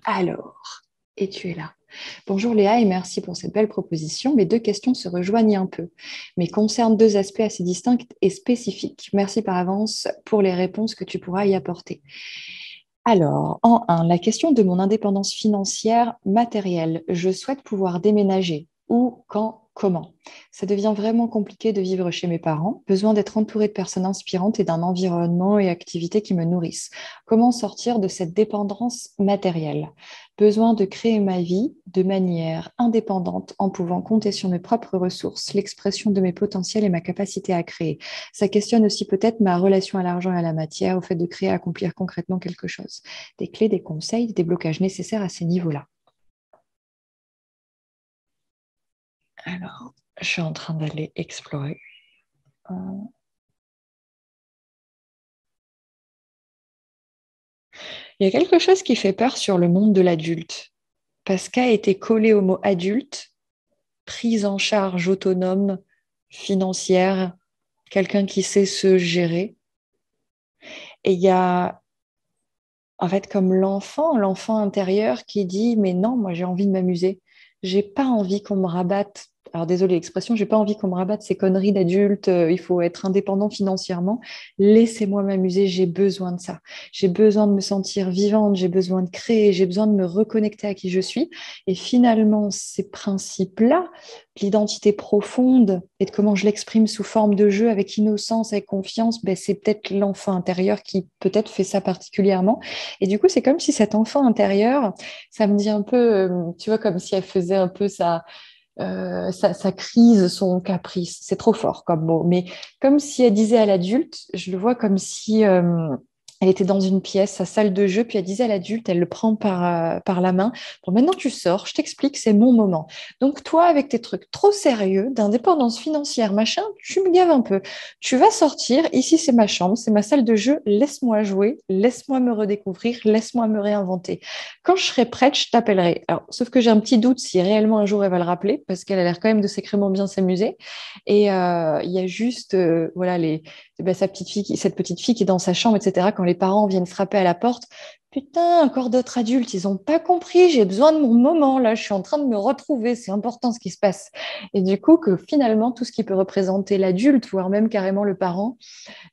Alors, et tu es là. Bonjour Léa et merci pour cette belle proposition. Mes deux questions se rejoignent un peu, mais concernent deux aspects assez distincts et spécifiques. Merci par avance pour les réponses que tu pourras y apporter. Alors, en un, la question de mon indépendance financière matérielle. Je souhaite pouvoir déménager. Où, quand, comment? Ça devient vraiment compliqué de vivre chez mes parents. Besoin d'être entouré de personnes inspirantes et d'un environnement et activités qui me nourrissent. Comment sortir de cette dépendance matérielle? Besoin de créer ma vie de manière indépendante en pouvant compter sur mes propres ressources, l'expression de mes potentiels et ma capacité à créer. Ça questionne aussi peut-être ma relation à l'argent et à la matière, au fait de créer, accomplir concrètement quelque chose. Des clés, des conseils, des déblocages nécessaires à ces niveaux-là. Alors, je suis en train d'aller explorer. Euh, Il y a quelque chose qui fait peur sur le monde de l'adulte, parce qu'a été collé au mot adulte, prise en charge autonome, financière, quelqu'un qui sait se gérer. Et il y a, en fait, comme l'enfant intérieur qui dit, mais non, moi j'ai envie de m'amuser. J'ai pas envie qu'on me rabatte. Alors désolé l'expression, j'ai pas envie qu'on me rabatte ces conneries d'adulte. Il faut être indépendant financièrement. Laissez-moi m'amuser. J'ai besoin de ça. J'ai besoin de me sentir vivante. J'ai besoin de créer. J'ai besoin de me reconnecter à qui je suis. Et finalement, ces principes-là, l'identité profonde et de comment je l'exprime sous forme de jeu avec innocence, avec confiance, ben, c'est peut-être l'enfant intérieur qui peut-être fait ça particulièrement. Et du coup, c'est comme si cet enfant intérieur, ça me dit un peu, tu vois, comme si elle faisait un peu sa crise, son caprice. C'est trop fort comme mot, mais comme si elle disait à l'adulte, je le vois comme si elle était dans une pièce, sa salle de jeu, puis elle disait à l'adulte, elle le prend par la main. Bon, maintenant tu sors, je t'explique, c'est mon moment. Donc toi, avec tes trucs trop sérieux, d'indépendance financière, machin, tu me gaves un peu. Tu vas sortir, ici c'est ma chambre, c'est ma salle de jeu, laisse-moi jouer, laisse-moi me redécouvrir, laisse-moi me réinventer. Quand je serai prête, je t'appellerai. Alors, sauf que j'ai un petit doute si réellement un jour elle va le rappeler, parce qu'elle a l'air quand même de sacrément bien s'amuser. Et il y a juste, voilà, ben, cette petite fille qui est dans sa chambre, etc. Quand les parents viennent frapper à la porte, putain, encore d'autres adultes, ils n'ont pas compris, j'ai besoin de mon moment, là, je suis en train de me retrouver, c'est important ce qui se passe. Et du coup, que finalement, tout ce qui peut représenter l'adulte, voire même carrément le parent,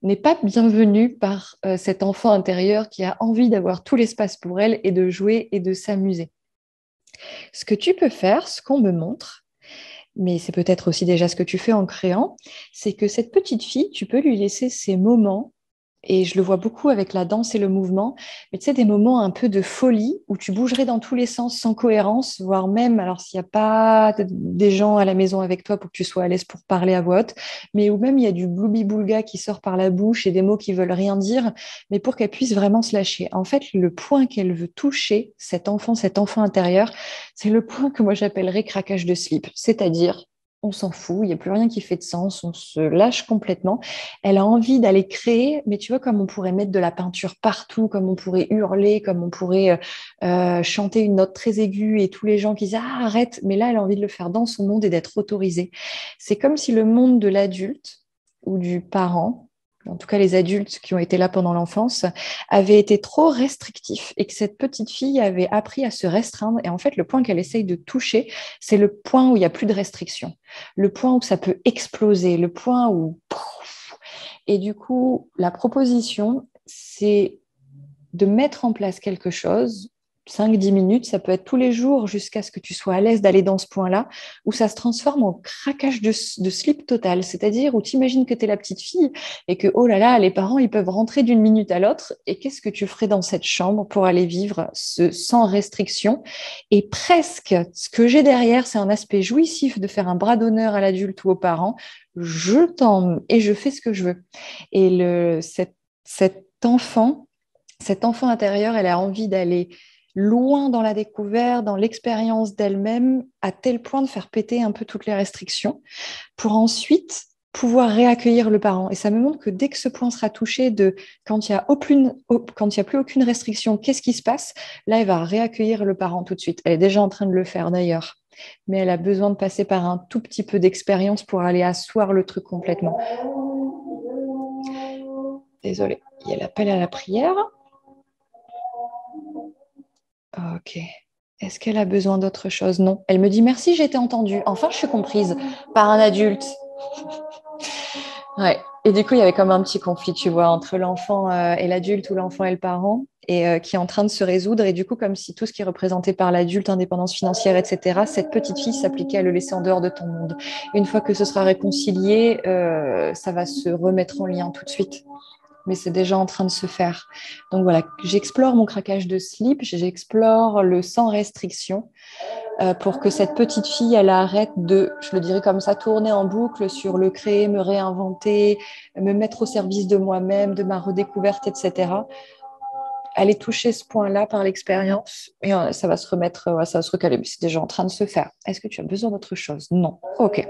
n'est pas bienvenue par cet enfant intérieur qui a envie d'avoir tout l'espace pour elle et de jouer et de s'amuser. Ce que tu peux faire, ce qu'on me montre, mais c'est peut-être aussi déjà ce que tu fais en créant, c'est que cette petite fille, tu peux lui laisser ses moments, et je le vois beaucoup avec la danse et le mouvement, mais tu sais, des moments un peu de folie où tu bougerais dans tous les sens sans cohérence, voire même, alors s'il n'y a pas des gens à la maison avec toi pour que tu sois à l'aise pour parler à voix haute, mais où même il y a du gloubi-boulga qui sort par la bouche et des mots qui veulent rien dire, mais pour qu'elle puisse vraiment se lâcher. En fait, le point qu'elle veut toucher, cet enfant intérieur, c'est le point que moi j'appellerais craquage de slip, c'est-à-dire on s'en fout, il n'y a plus rien qui fait de sens, on se lâche complètement. Elle a envie d'aller créer, mais tu vois, comme on pourrait mettre de la peinture partout, comme on pourrait hurler, comme on pourrait chanter une note très aiguë et tous les gens qui disent ah, arrête, mais là, elle a envie de le faire dans son monde et d'être autorisée. C'est comme si le monde de l'adulte ou du parent, en tout cas les adultes qui ont été là pendant l'enfance, avaient été trop restrictifs et que cette petite fille avait appris à se restreindre. Et en fait, le point qu'elle essaye de toucher, c'est le point où il n'y a plus de restriction, le point où ça peut exploser, le point où et du coup, la proposition, c'est de mettre en place quelque chose, 5-10 minutes, ça peut être tous les jours jusqu'à ce que tu sois à l'aise d'aller dans ce point-là, où ça se transforme en craquage de slip total, c'est-à-dire où tu imagines que tu es la petite fille et que, oh là là, les parents, ils peuvent rentrer d'une minute à l'autre, et qu'est-ce que tu ferais dans cette chambre pour aller vivre sans restriction? Et presque, ce que j'ai derrière, c'est un aspect jouissif de faire un bras d'honneur à l'adulte ou aux parents, je t'en et je fais ce que je veux. Et cet enfant, cet enfant intérieur, elle a envie d'aller loin dans la découverte, dans l'expérience d'elle-même, à tel point de faire péter un peu toutes les restrictions, pour ensuite pouvoir réaccueillir le parent. Et ça me montre que dès que ce point sera touché de quand il n'y a quand il y a plus aucune restriction, qu'est-ce qui se passe? Là, elle va réaccueillir le parent tout de suite. Elle est déjà en train de le faire d'ailleurs. Mais elle a besoin de passer par un tout petit peu d'expérience pour aller asseoir le truc complètement. Désolée, il y a l'appel à la prière. Ok. Est-ce qu'elle a besoin d'autre chose? Non. Elle me dit merci, j'ai été entendue. Enfin, je suis comprise par un adulte. Ouais. Et du coup, il y avait comme un petit conflit, tu vois, entre l'enfant et l'adulte ou l'enfant et le parent, et qui est en train de se résoudre. Et du coup, comme si tout ce qui est représenté par l'adulte, indépendance financière, etc., cette petite fille s'appliquait à le laisser en dehors de ton monde. Une fois que ce sera réconcilié, ça va se remettre en lien tout de suite. Mais c'est déjà en train de se faire. Donc voilà, j'explore mon craquage de slip, j'explore le sans restriction pour que cette petite fille, elle arrête de, je le dirais comme ça, tourner en boucle sur le créer, me réinventer, me mettre au service de moi-même, de ma redécouverte, etc. Aller toucher ce point-là par l'expérience et ça va se remettre, ça va se recaler. Mais c'est déjà en train de se faire. Est-ce que tu as besoin d'autre chose? Non. Ok.